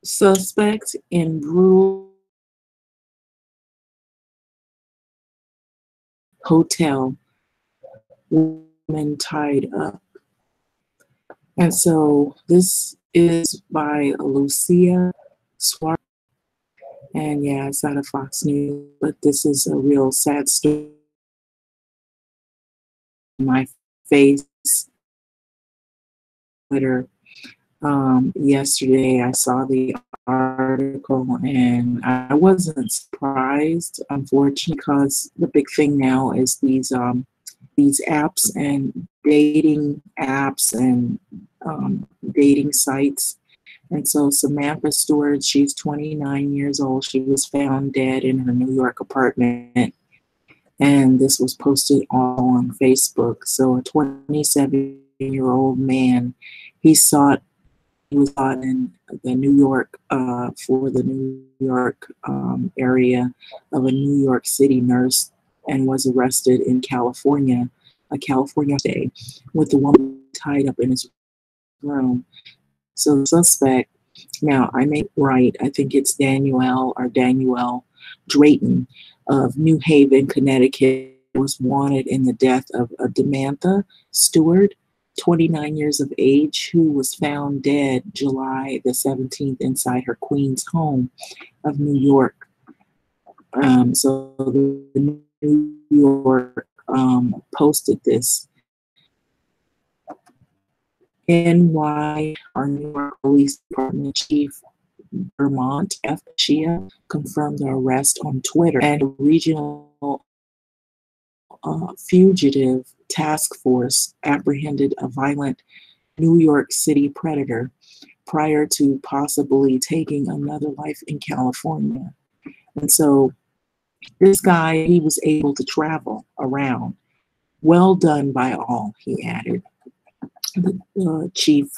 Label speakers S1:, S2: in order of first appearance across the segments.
S1: Suspect in brutal hotel, woman tied up. And so this is by Lucia Suarez. And yeah, it's out of Fox News, but this is a real sad story. My face, Twitter. Yesterday, I saw the article and I wasn't surprised, unfortunately, because the big thing now is these apps and dating sites. And so Samantha Stewart, she's 29 years old. She was found dead in her New York apartment. And this was posted on Facebook. So a 27-year-old man, he was caught in the New York, for the New York area of a New York City nurse and was arrested in California, a California day, with the woman tied up in his room. So the suspect, now I may right, I think it's Daniel Drayton of New Haven, Connecticut, was wanted in the death of Demantha Stewart, 29 years of age, who was found dead July the 17th inside her Queens home of New York. So the New York posted this. NY, our New York Police Department Chief Vermont F. Shea confirmed the arrest on Twitter, and a regional fugitive task force apprehended a violent New York City predator prior to possibly taking another life in California. And so this guy, he was able to travel around. Well done by all, he added. The Chief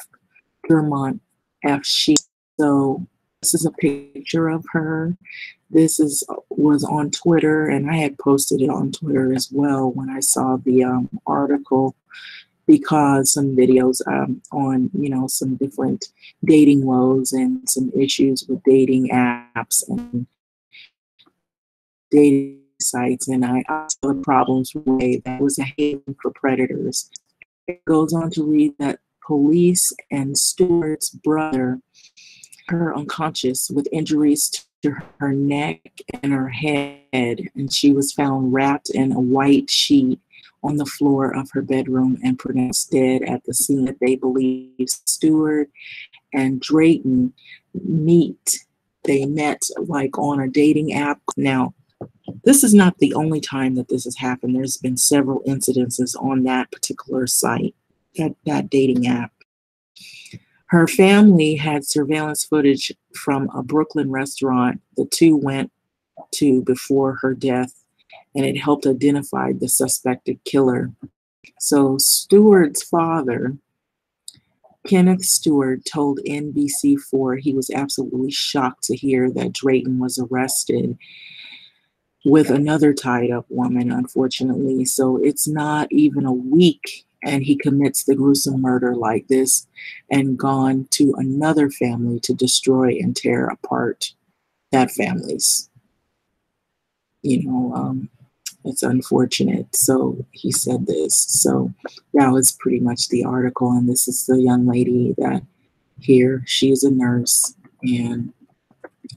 S1: Vermont F. Shea. So this is a picture of her. This was on Twitter, and I had posted it on Twitter as well when I saw the article, because some videos on some different dating woes and some issues with dating apps and dating sites, and I saw the problems with that was a haven for predators. It goes on to read that police and Stewart's brother, her unconscious with injuries to her neck and her head, and she was found wrapped in a white sheet on the floor of her bedroom and pronounced dead at the scene. That they believe Stewart and Drayton they met like on a dating app. Now, this is not the only time that this has happened. There's been several incidences on that particular site, that dating app. Her family had surveillance footage from a Brooklyn restaurant the two went to before her death, and it helped identify the suspected killer. So Stewart's father, Kenneth Stewart, told NBC4 he was absolutely shocked to hear that Drayton was arrested with another tied up woman, unfortunately. So it's not even a week and he commits the gruesome murder like this and gone to another family to destroy and tear apart that family's. It's unfortunate. So he said this. So that was pretty much the article. And this is the young lady that here, she is a nurse and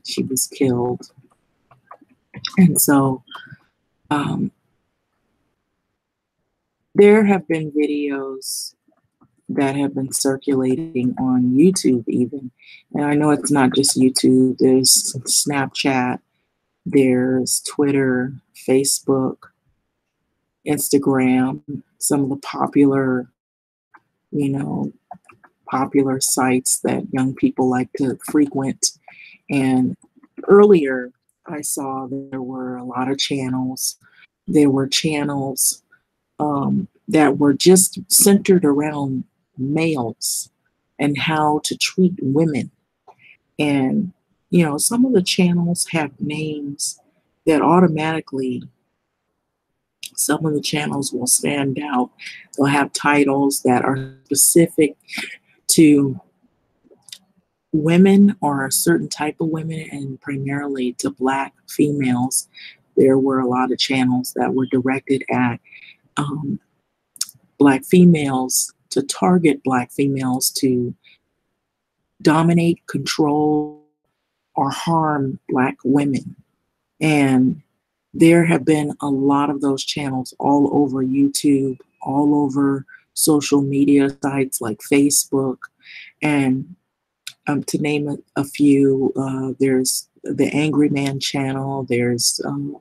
S1: she was killed. And so there have been videos that have been circulating on YouTube even. And I know it's not just YouTube. There's Snapchat, there's Twitter, Facebook, Instagram, some of the popular sites that young people like to frequent. And earlier I saw there were a lot of channels. There were channels that were just centered around males and how to treat women. And, some of the channels have names that automatically, some of the channels will stand out. They'll have titles that are specific to women, or a certain type of women, and primarily to Black females. There were a lot of channels that were directed at um, Black females, to target Black females, to dominate, control, or harm Black women. And there have been a lot of those channels all over YouTube, all over social media sites like Facebook. And to name a few, there's the Angry Man channel, there's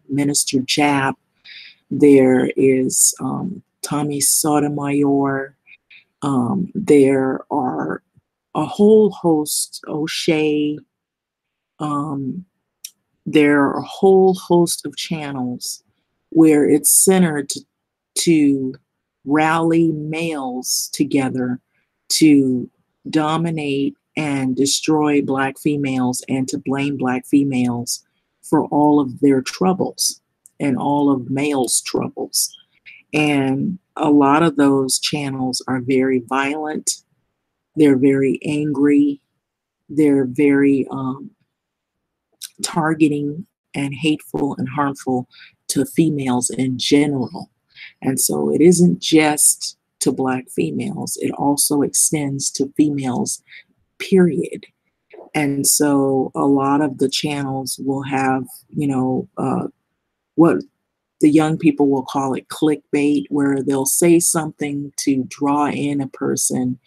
S1: Minister Jap, there is Tommy Sotomayor, there are a whole host, O'Shea, there are a whole host of channels where it's centered to rally males together to dominate and destroy Black females, and to blame Black females for all of their troubles and all of males' troubles. And a lot of those channels are very violent, they're very angry, they're very targeting and hateful and harmful to females in general. And so it isn't just to Black females, it also extends to females, period. And so a lot of the channels will have, what the young people will call it clickbait, where they'll say something to draw in a person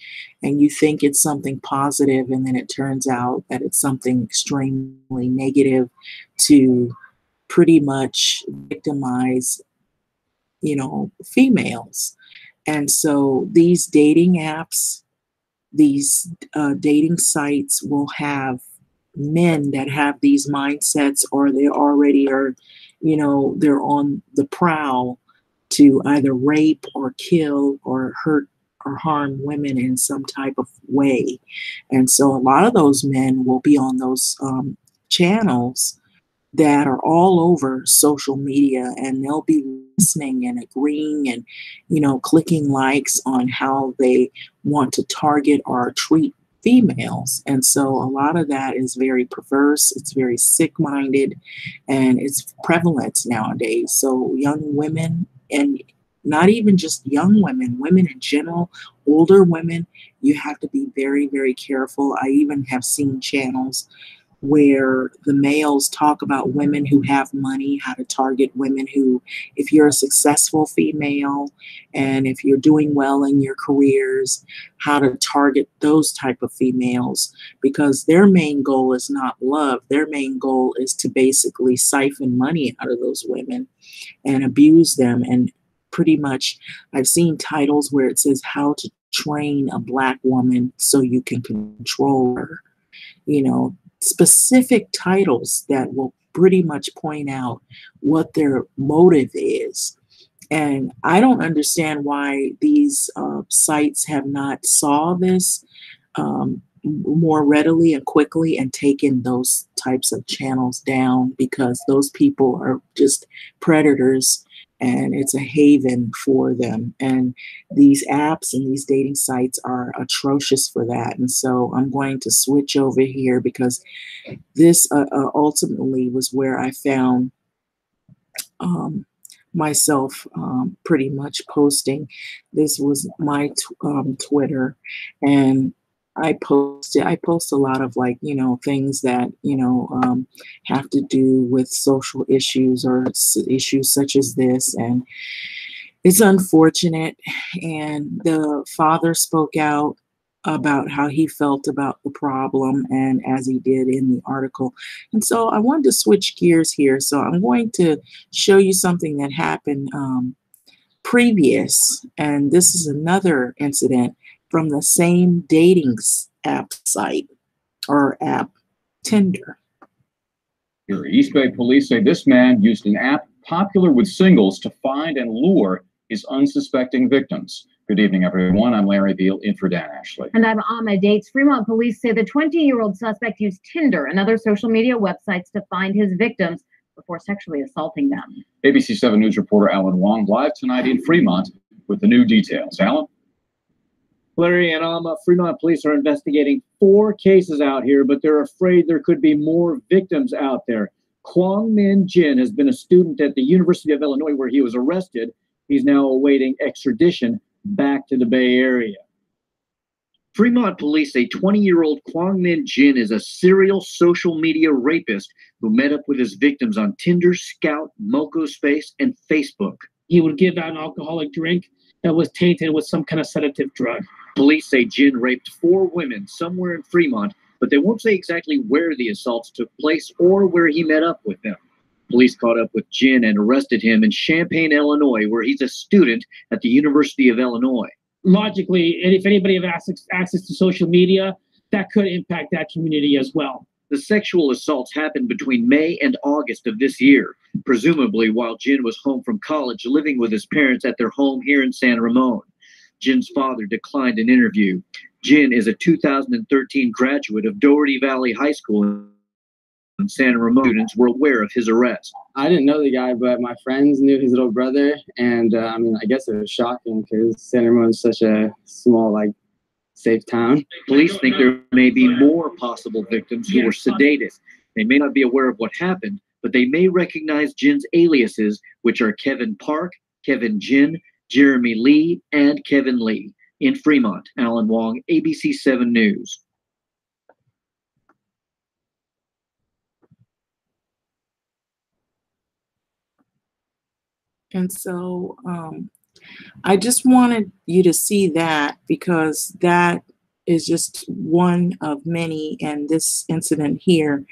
S1: and you think it's something positive, and then it turns out that it's something extremely negative to pretty much victimize, females. And so these dating apps, these dating sites will have men that have these mindsets, or they already are, they're on the prowl to either rape or kill or hurt or harm women in some type of way. And so a lot of those men will be on those channels that are all over social media, and they'll be listening and agreeing and, clicking likes on how they want to target or treat females. And so a lot of that is very perverse, it's very sick-minded, and it's prevalent nowadays. So young women, and not even just young women, women in general, older women, you have to be very, very careful. I even have seen channels where the males talk about women who have money, how to target women who, if you're a successful female and if you're doing well in your careers, how to target those type of females, because their main goal is not love. Their main goal is to basically siphon money out of those women and abuse them. And pretty much I've seen titles where it says how to train a Black woman so you can control her, specific titles that will pretty much point out what their motive is. And I don't understand why these sites have not saw this more readily and quickly and taken those types of channels down, because those people are just predators and it's a haven for them. And these apps and these dating sites are atrocious for that. And so I'm going to switch over here, because this ultimately was where I found myself pretty much posting. This was my Twitter, and I post a lot of things that have to do with social issues or issues such as this, and it's unfortunate. And the father spoke out about how he felt about the problem, and as he did in the article. And so I wanted to switch gears here. So I'm going to show you something that happened previous, and this is another incident from the same dating app site or app, Tinder.
S2: Here, East Bay police say this man used an app popular with singles to find and lure his unsuspecting victims. Good evening, everyone. I'm Larry Beal in for Dan Ashley.
S3: And I'm Ahmed Dates. Fremont police say the 20-year-old suspect used Tinder and other social media websites to find his victims before sexually assaulting them.
S2: ABC 7 News reporter Alan Wong live tonight in Fremont with the new details. Alan?
S4: Larry and Alma, Fremont police are investigating 4 cases out here, but they're afraid there could be more victims out there. Kwong Min Jin has been a student at the University of Illinois where he was arrested. He's now awaiting extradition back to the Bay Area. Fremont police say 20-year-old Kwong Min Jin is a serial social media rapist who met up with his victims on Tinder, Scout, Moco Space, and Facebook.
S5: He would give out an alcoholic drink that was tainted with some kind of sedative drug.
S4: Police say Jin raped 4 women somewhere in Fremont, but they won't say exactly where the assaults took place or where he met up with them. Police caught up with Jin and arrested him in Champaign, Illinois, where he's a student at the University of Illinois.
S5: Logically, and if anybody has access to social media, that could impact that community as well.
S4: The sexual assaults happened between May and August of this year, presumably while Jin was home from college living with his parents at their home here in San Ramon. Jin's father declined an interview. Jin is a 2013 graduate of Doherty Valley High School in San Ramon. Students were aware of his arrest.
S6: I didn't know the guy, but my friends knew his little brother, and I guess it was shocking because San Ramon is such a small, safe town.
S4: Police think there may be more possible victims who were sedated. They may not be aware of what happened, but they may recognize Jin's aliases, which are Kevin Park, Kevin Jin, Jeremy Lee, and Kevin Lee. In Fremont, Alan Wong, ABC 7 News.
S1: And so I just wanted you to see that, because that is just one of many. And this incident here,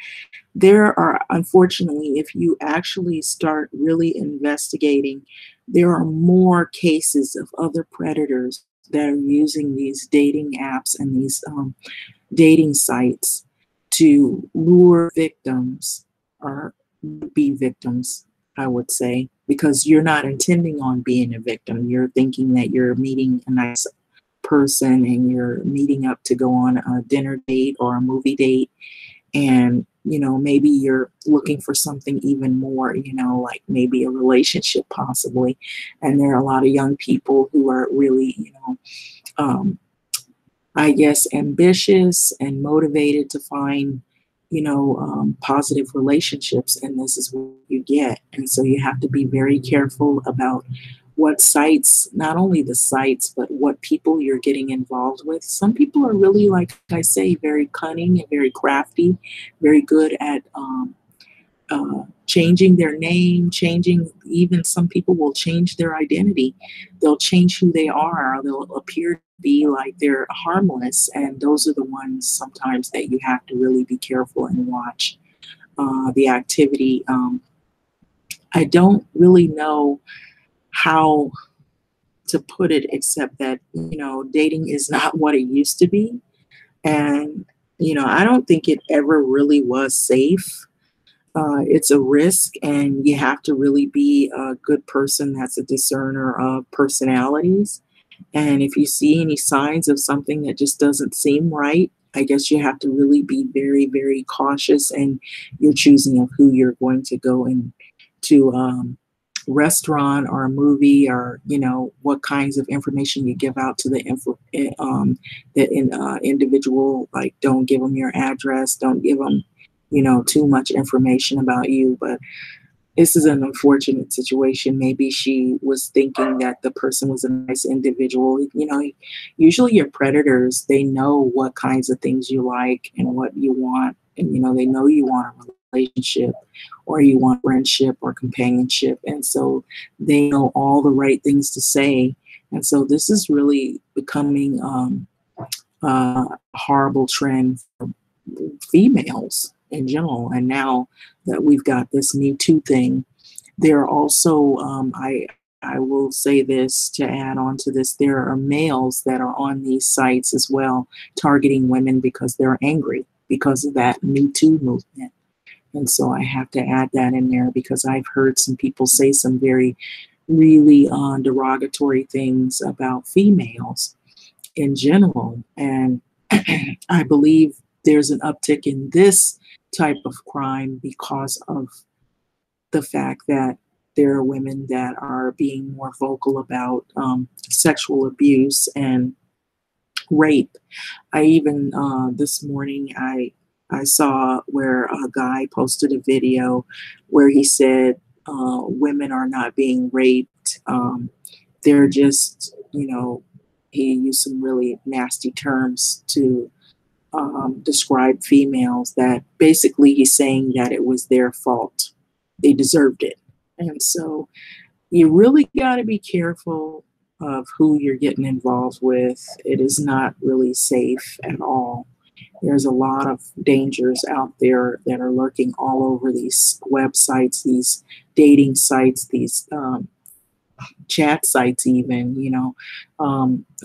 S1: there are, unfortunately, if you actually start really investigating, there are more cases of other predators that are using these dating apps and these dating sites to lure victims, or be victims, I would say, because you're not intending on being a victim. You're thinking that you're meeting a nice person and you're meeting up to go on a dinner date or a movie date. And, maybe you're looking for something even more, like maybe a relationship possibly. And there are a lot of young people who are really, I guess, ambitious and motivated to find positive relationships, and this is what you get. And so you have to be very careful about what sites, not only the sites, but what people you're getting involved with. Some people are really, like I say, very cunning and very crafty, very good at changing their name, even some people will change their identity. They'll change who they are. They'll appear to be like they're harmless. And those are the ones sometimes that you have to really be careful and watch the activity. I don't really know how to put it, except that, dating is not what it used to be. And, I don't think it ever really was safe. It's a risk, and you have to really be a good person that's a discerner of personalities. And if you see any signs of something that just doesn't seem right, I guess you have to really be very, very cautious, and you're choosing of who you're going to go into restaurant or a movie, or what kinds of information you give out to the individual. Like, don't give them your address, don't give them too much information about you. But this is an unfortunate situation. Maybe she was thinking that the person was a nice individual. Usually your predators, they know what kinds of things you like and what you want, and they know you want a relationship, or you want friendship or companionship, and so they know all the right things to say. And so this is really becoming a horrible trend for females in general. And now that we've got this Me Too thing, there are also, I will say this to add on to this, there are males that are on these sites as well, targeting women because they're angry because of that Me Too movement. And so I have to add that in there, because I've heard some people say some very, really derogatory things about females in general. And I believe there's an uptick in this type of crime because of the fact that there are women that are being more vocal about sexual abuse and rape. I even this morning I saw where a guy posted a video where he said women are not being raped. They're just, you know, he used some really nasty terms to describe females, that basically he's saying that it was their fault. They deserved it. And so you really got to be careful of who you're getting involved with. It is not really safe at all. There's a lot of dangers out there that are lurking all over these websites, these dating sites, these chat sites even, you know.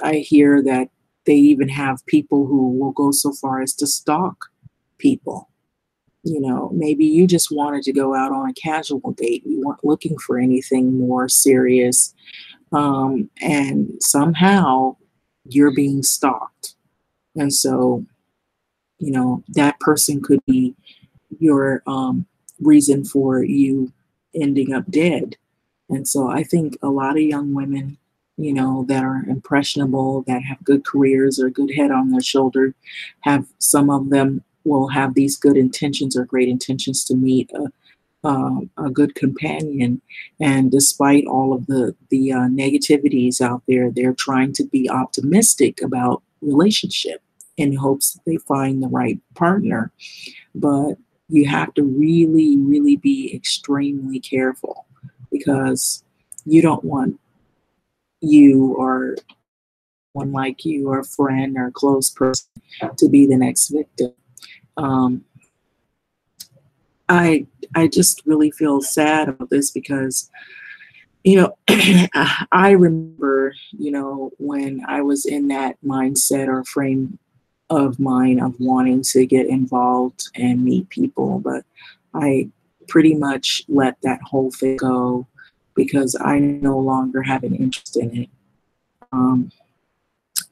S1: I hear that they even have people who will go so far as to stalk people. You know, maybe you just wanted to go out on a casual date. You weren't looking for anything more serious. And somehow you're being stalked. And so, you know, that person could be your reason for you ending up dead. And so I think a lot of young women, you know, that are impressionable, that have good careers or good head on their shoulder, some of them will have these good intentions or great intentions to meet a good companion. And despite all of the negativities out there, they're trying to be optimistic about relationship in hopes that they find the right partner. But you have to really, really be extremely careful, because you don't want you or one like you or a friend or a close person to be the next victim. I just really feel sad about this because, you know, I remember, you know, when I was in that mindset or frame of mind of wanting to get involved and meet people, but I pretty much let that whole thing go because I no longer have an interest in it.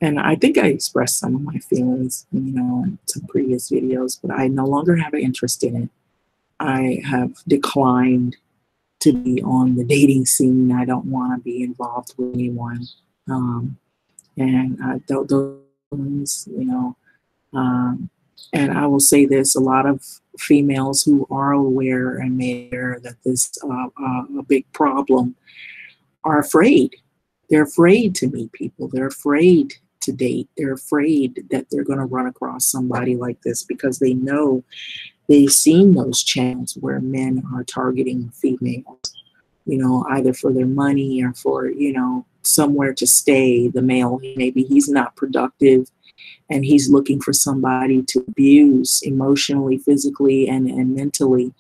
S1: And I think I expressed some of my feelings, you know, in some previous videos, but I no longer have an interest in it. I have declined to be on the dating scene. I don't want to be involved with anyone. And those, you know, and I will say this, a lot of females who are aware and made aware that this a big problem are afraid. They're afraid to meet people. They're afraid to date. They're afraid that they're going to run across somebody like this because they know they've seen those channels where men are targeting females, you know, either for their money or for, you know, somewhere to stay. The male, maybe he's not productive and he's looking for somebody to abuse emotionally, physically, and mentally.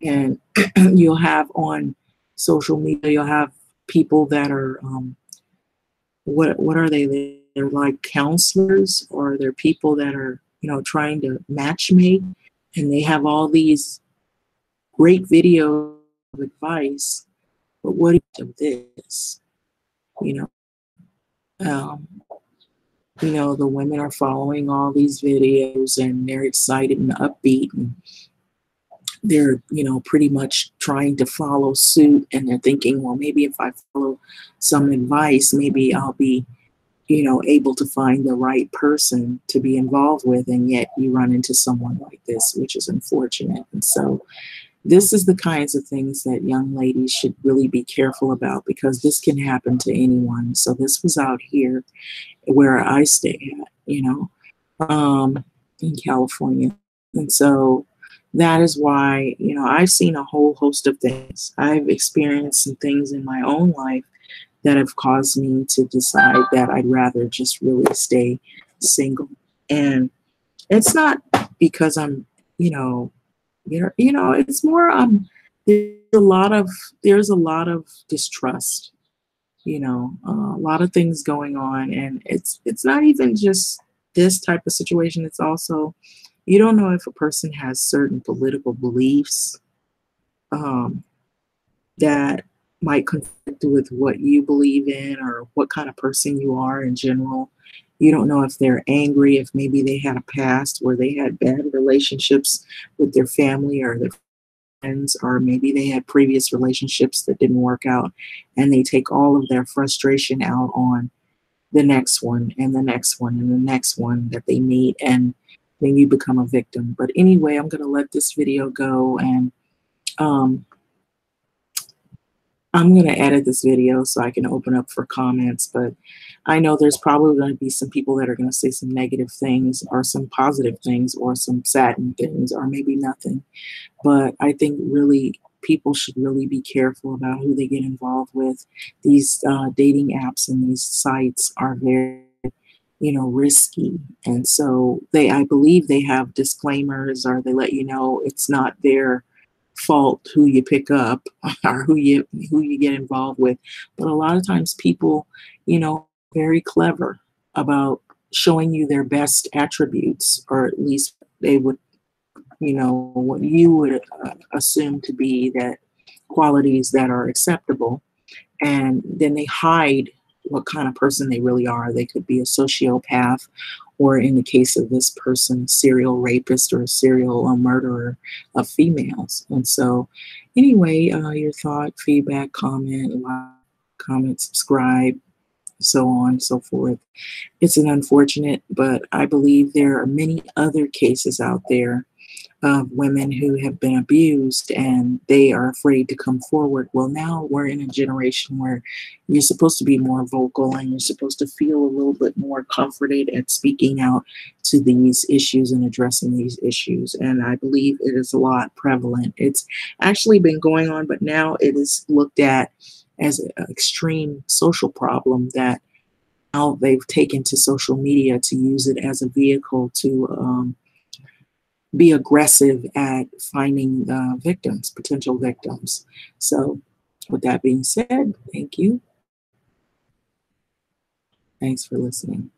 S1: And you'll have on social media, you'll have people that are, what are they? They're like counselors, or they're people that are, you know, trying to matchmake, and they have all these great videos of advice. But what of this? You know, the women are following all these videos and they're excited and upbeat, and they're, you know, pretty much trying to follow suit, and they're thinking, well, maybe if I follow some advice, maybe I'll be, you know, able to find the right person to be involved with. And yet you run into someone like this, which is unfortunate. And so this is the kinds of things that young ladies should really be careful about, because this can happen to anyone. So this was out here where I stay at, you know, in California. And so that is why, you know, I've seen a whole host of things. I've experienced some things in my own life that have caused me to decide that I'd rather just really stay single. And it's not because I'm, it's more there's a lot of distrust, a lot of things going on, and it's not even just this type of situation. It's also, you don't know if a person has certain political beliefs that might conflict with what you believe in, or what kind of person you are in general. You don't know if they're angry, if maybe they had a past where they had bad relationships with their family or their friends, or maybe they had previous relationships that didn't work out, and they take all of their frustration out on the next one and the next one and the next one that they meet, and then you become a victim. But anyway, I'm going to let this video go, and I'm going to edit this video so I can open up for comments, but I know there's probably going to be some people that are going to say some negative things or some positive things or some saddened things or maybe nothing. But I think really people should really be careful about who they get involved with. These dating apps and these sites are very, risky. And so I believe they have disclaimers, or they let you know it's not their fault who you pick up or who you get involved with. But a lot of times people, very clever about showing you their best attributes, or at least they would, what you would assume to be that qualities that are acceptable. And then they hide what kind of person they really are. They could be a sociopath, or in the case of this person, serial rapist or a serial murderer of females. And so anyway, your thought, feedback, comment, like, subscribe, so on and so forth. It's an unfortunate, but I believe there are many other cases out there of women who have been abused and they are afraid to come forward. Well, now we're in a generation where you're supposed to be more vocal and you're supposed to feel a little bit more comforted at speaking out to these issues and addressing these issues. And I believe it is a lot prevalent. It's actually been going on, but now it is looked at as an extreme social problem that now they've taken to social media to use it as a vehicle to be aggressive at finding victims, potential victims. So with that being said, thank you. Thanks for listening.